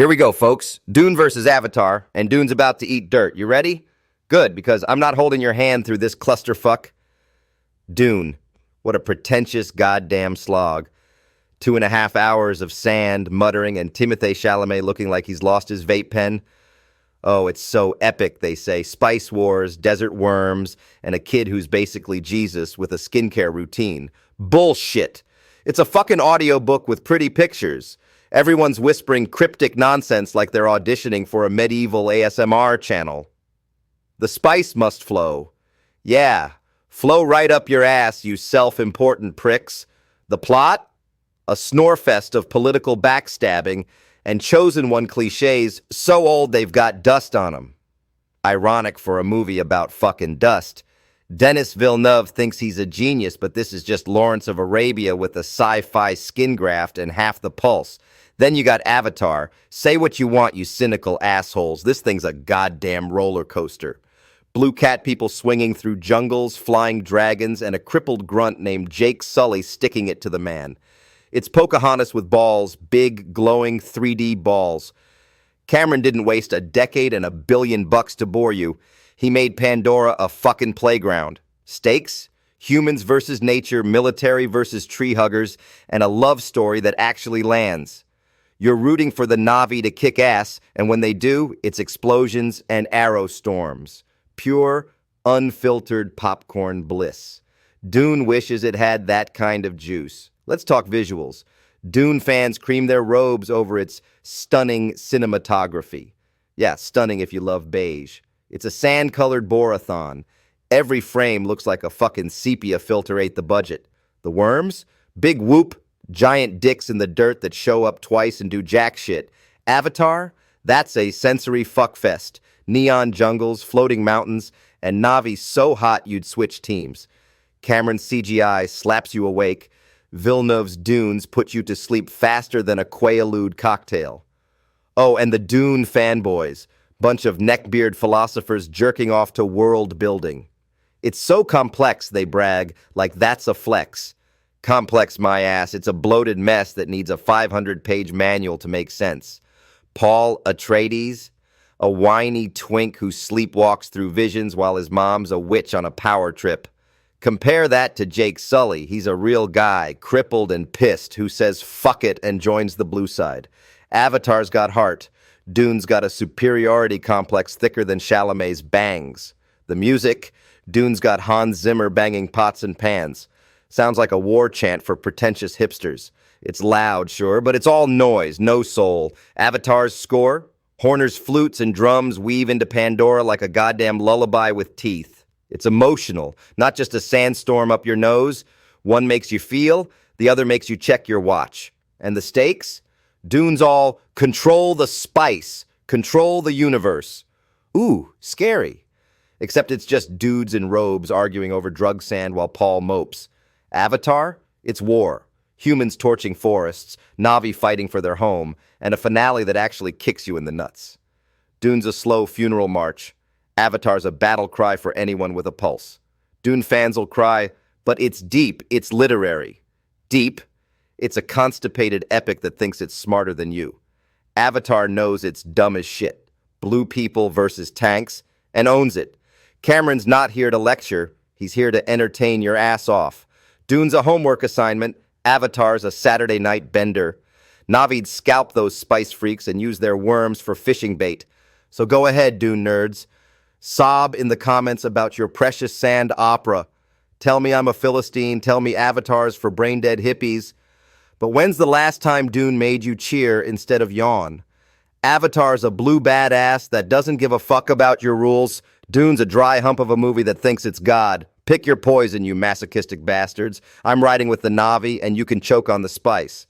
Here we go, folks. Dune versus Avatar, and Dune's about to eat dirt. You ready? Good, because I'm not holding your hand through this clusterfuck. Dune. What a pretentious goddamn slog. 2.5 hours of sand, muttering, and Timothée Chalamet looking like he's lost his vape pen. Oh, it's so epic, they say. Spice wars, desert worms, and a kid who's basically Jesus with a skincare routine. Bullshit. It's a fucking audiobook with pretty pictures. Everyone's whispering cryptic nonsense like they're auditioning for a medieval ASMR channel. The spice must flow. Yeah, flow right up your ass, you self-important pricks. The plot? A snorefest of political backstabbing and chosen one cliches so old they've got dust on them. Ironic for a movie about fucking dust. Denis Villeneuve thinks he's a genius, but this is just Lawrence of Arabia with a sci-fi skin graft and half the pulse. Then you got Avatar. Say what you want, you cynical assholes. This thing's a goddamn roller coaster. Blue cat people swinging through jungles, flying dragons, and a crippled grunt named Jake Sully sticking it to the man. It's Pocahontas with balls, big, glowing 3D balls. Cameron didn't waste a decade and $1 billion to bore you. He made Pandora a fucking playground. Stakes? Humans versus nature, military versus tree huggers, and a love story that actually lands. You're rooting for the Na'vi to kick ass, and when they do, it's explosions and arrow storms. Pure, unfiltered popcorn bliss. Dune wishes it had that kind of juice. Let's talk visuals. Dune fans cream their robes over its stunning cinematography. Yeah, stunning if you love beige. It's a sand-colored borathon. Every frame looks like a fucking sepia filter ate the budget. The worms? Big whoop, giant dicks in the dirt that show up twice and do jack shit. Avatar? That's a sensory fuckfest. Neon jungles, floating mountains, and Na'vi so hot you'd switch teams. Cameron's CGI slaps you awake. Villeneuve's Dunes put you to sleep faster than a Quaalude cocktail. Oh, and the Dune fanboys. Bunch of neckbeard philosophers jerking off to world building. It's so complex, they brag, like that's a flex. Complex, my ass. It's a bloated mess that needs a 500-page manual to make sense. Paul Atreides, a whiny twink who sleepwalks through visions while his mom's a witch on a power trip. Compare that to Jake Sully. He's a real guy, crippled and pissed, who says fuck it and joins the blue side. Avatar's got heart. Dune's got a superiority complex thicker than Chalamet's bangs. The music? Dune's got Hans Zimmer banging pots and pans. Sounds like a war chant for pretentious hipsters. It's loud, sure, but it's all noise, no soul. Avatar's score? Horner's flutes and drums weave into Pandora like a goddamn lullaby with teeth. It's emotional, not just a sandstorm up your nose. One makes you feel, the other makes you check your watch. And the stakes? Dune's all control the spice, control the universe. Ooh, scary. Except it's just dudes in robes arguing over drug sand while Paul mopes. Avatar? It's war. Humans torching forests, Na'vi fighting for their home, and a finale that actually kicks you in the nuts. Dune's a slow funeral march. Avatar's a battle cry for anyone with a pulse. Dune fans will cry, but it's deep, it's literary. Deep? It's a constipated epic that thinks it's smarter than you. Avatar knows it's dumb as shit. Blue people versus tanks, and owns it. Cameron's not here to lecture, he's here to entertain your ass off. Dune's a homework assignment, Avatar's a Saturday night bender. Na'vi'd scalp those spice freaks and use their worms for fishing bait. So go ahead, Dune nerds. Sob in the comments about your precious sand opera. Tell me I'm a Philistine, tell me Avatar's for brain-dead hippies. But when's the last time Dune made you cheer instead of yawn? Avatar's a blue badass that doesn't give a fuck about your rules. Dune's a dry hump of a movie that thinks it's God. Pick your poison, you masochistic bastards. I'm riding with the Na'vi, and you can choke on the spice.